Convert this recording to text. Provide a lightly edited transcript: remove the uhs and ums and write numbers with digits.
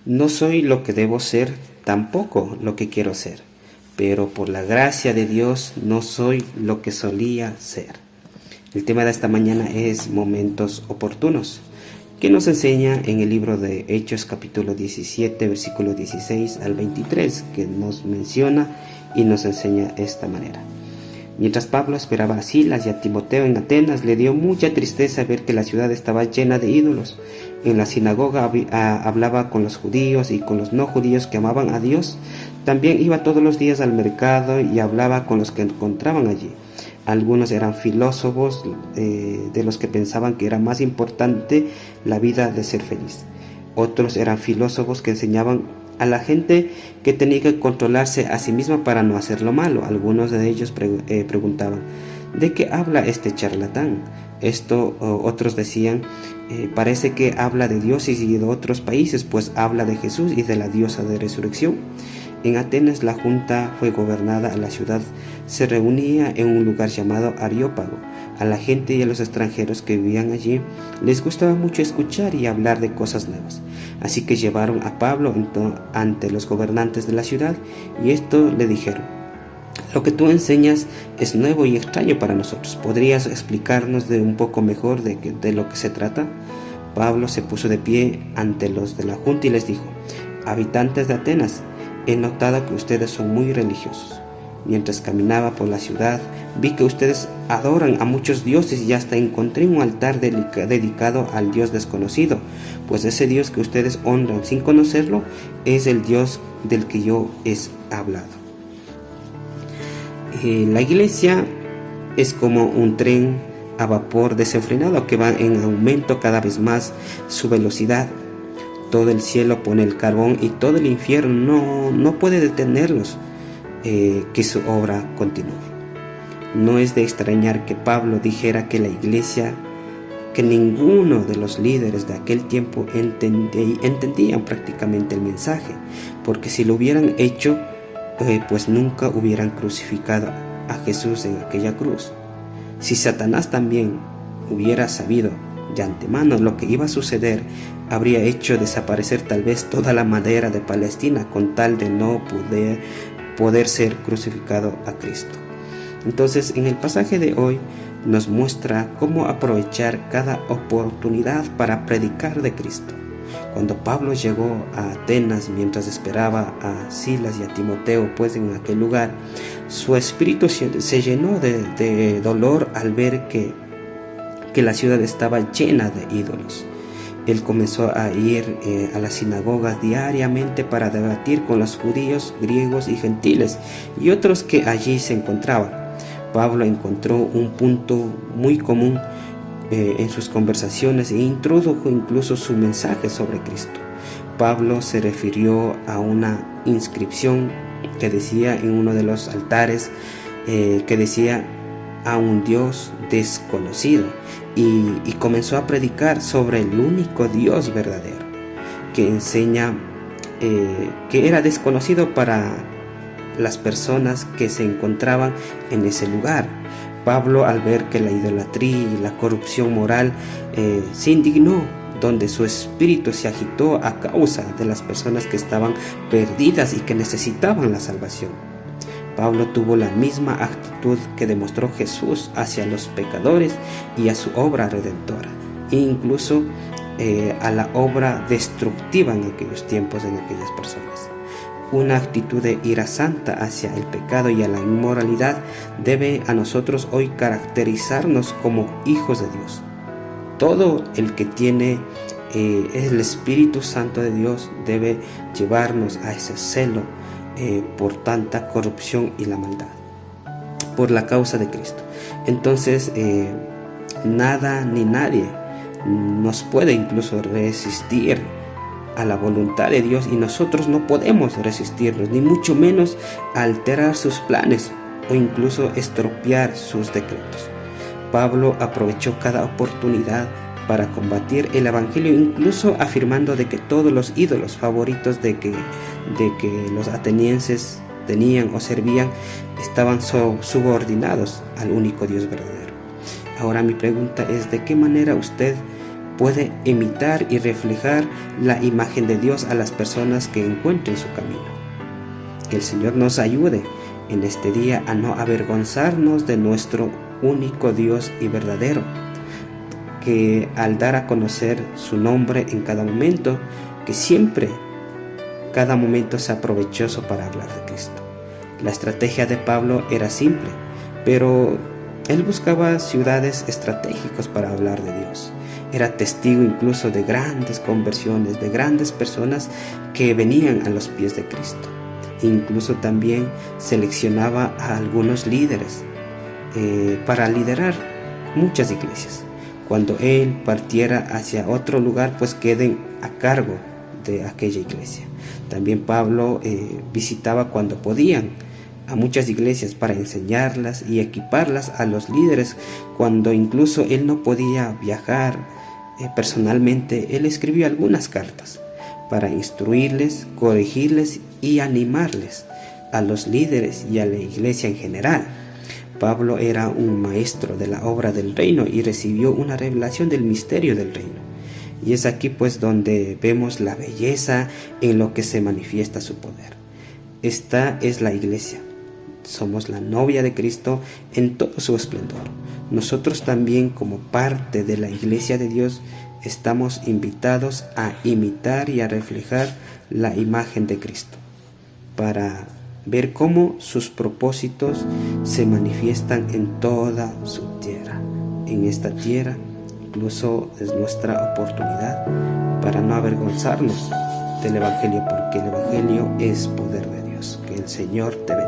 No soy lo que debo ser, tampoco lo que quiero ser, pero por la gracia de Dios no soy lo que solía ser. El tema de esta mañana es momentos oportunos, que nos enseña en el libro de Hechos capítulo 17, versículo 16 al 23, que nos menciona y nos enseña esta manera. Mientras Pablo esperaba a Silas y a Timoteo en Atenas, le dio mucha tristeza ver que la ciudad estaba llena de ídolos. En la sinagoga hablaba con los judíos y con los no judíos que amaban a Dios. También iba todos los días al mercado y hablaba con los que encontraban allí. Algunos eran filósofos de los que pensaban que era más importante la vida de ser feliz. Otros eran filósofos que enseñaban a la gente que tenía que controlarse a sí misma para no hacer lo malo. Algunos de ellos preguntaban: ¿de qué habla este charlatán? Otros decían: parece que habla de Dios y de otros países, pues habla de Jesús y de la diosa de resurrección. En Atenas la junta fue gobernada. La ciudad se reunía en un lugar llamado Areópago. A la gente y a los extranjeros que vivían allí les gustaba mucho escuchar y hablar de cosas nuevas. Así que llevaron a Pablo ante los gobernantes de la ciudad, y esto le dijeron: lo que tú enseñas es nuevo y extraño para nosotros. ¿Podrías explicarnos un poco mejor de lo que se trata? Pablo se puso de pie ante los de la junta y les dijo: habitantes de Atenas, he notado que ustedes son muy religiosos. Mientras caminaba por la ciudad, vi que ustedes adoran a muchos dioses y hasta encontré un altar dedicado al Dios desconocido, pues ese Dios que ustedes honran sin conocerlo es el Dios del que yo he hablado. La iglesia es como un tren a vapor desenfrenado que va en aumento cada vez más su velocidad. Todo el cielo pone el carbón y todo el infierno no puede detenerlos, que su obra continúe. No es de extrañar que Pablo dijera que la iglesia, que ninguno de los líderes de aquel tiempo entendían prácticamente el mensaje, porque si lo hubieran hecho, pues nunca hubieran crucificado a Jesús en aquella cruz. Si Satanás también hubiera sabido de antemano lo que iba a suceder, habría hecho desaparecer tal vez toda la madera de Palestina con tal de no poder ser crucificado a Cristo. Entonces, en el pasaje de hoy nos muestra cómo aprovechar cada oportunidad para predicar de Cristo. Cuando Pablo llegó a Atenas mientras esperaba a Silas y a Timoteo, pues en aquel lugar, su espíritu se llenó de dolor al ver que la ciudad estaba llena de ídolos. Él comenzó a ir a las sinagogas diariamente para debatir con los judíos, griegos y gentiles y otros que allí se encontraban. Pablo encontró un punto muy común en sus conversaciones e introdujo incluso su mensaje sobre Cristo. Pablo se refirió a una inscripción que decía en uno de los altares, que decía: a un Dios desconocido, y comenzó a predicar sobre el único Dios verdadero, que enseña que era desconocido para las personas que se encontraban en ese lugar. Pablo, al ver que la idolatría y la corrupción moral se indignó, donde su espíritu se agitó a causa de las personas que estaban perdidas y que necesitaban la salvación. Pablo tuvo la misma actitud que demostró Jesús hacia los pecadores y a su obra redentora, e incluso a la obra destructiva en aquellos tiempos en aquellas personas. Una actitud de ira santa hacia el pecado y a la inmoralidad debe a nosotros hoy caracterizarnos como hijos de Dios. Todo el que tiene el Espíritu Santo de Dios debe llevarnos a ese celo por tanta corrupción y la maldad, por la causa de Cristo. Entonces nada ni nadie nos puede incluso resistir a la voluntad de Dios, y nosotros no podemos resistirnos, ni mucho menos alterar sus planes o incluso estropear sus decretos. Pablo aprovechó cada oportunidad para combatir el evangelio, incluso afirmando de que todos los ídolos favoritos de que los atenienses tenían o servían estaban subordinados al único Dios verdadero. Ahora mi pregunta es: ¿de qué manera usted puede imitar y reflejar la imagen de Dios a las personas que encuentren su camino. Que el Señor nos ayude en este día a no avergonzarnos de nuestro único Dios y verdadero, que al dar a conocer su nombre en cada momento, que siempre, cada momento sea provechoso para hablar de Cristo. La estrategia de Pablo era simple, pero él buscaba ciudades estratégicas para hablar de Dios. Era testigo incluso de grandes conversiones, de grandes personas que venían a los pies de Cristo. Incluso también seleccionaba a algunos líderes para liderar muchas iglesias. Cuando él partiera hacia otro lugar, pues queden a cargo de aquella iglesia. También Pablo visitaba cuando podían a muchas iglesias para enseñarlas y equiparlas a los líderes. Cuando incluso él no podía viajar personalmente, él escribió algunas cartas para instruirles, corregirles y animarles a los líderes y a la iglesia en general. Pablo era un maestro de la obra del reino y recibió una revelación del misterio del reino. Y es aquí pues donde vemos la belleza en lo que se manifiesta su poder. Esta es la iglesia. Somos la novia de Cristo en todo su esplendor. Nosotros también, como parte de la iglesia de Dios, estamos invitados a imitar y a reflejar la imagen de Cristo, para ver cómo sus propósitos se manifiestan en toda su tierra. En esta tierra incluso es nuestra oportunidad para no avergonzarnos del Evangelio, porque el Evangelio es poder de Dios. Que el Señor te bendiga.